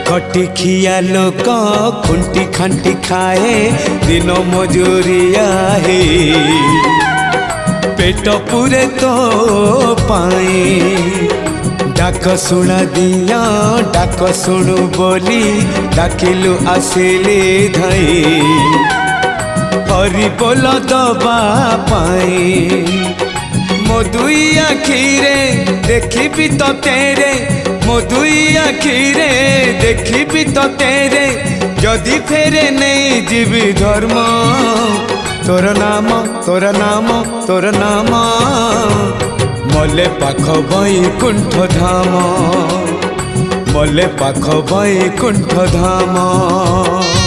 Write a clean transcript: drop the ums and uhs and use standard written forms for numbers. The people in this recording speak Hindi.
खटी खिया लोक खुंटी खांटी खाए दिन मजूरिया है पेट पूरे तो पाए डाक शुणा दिया डाक शुणु बोली डाकिलु आसिले धाई हरि बोल दबा पाए मो दुई आखिरे देखी तो तेरे मो दुई आखिरे देखी तो तेरे जदि फेरे नहीं जीवी धर्म तोर नाम तोर नाम तोर नाम मले पाख बैकुंठ धाम मले पाख बैकुंठ धाम।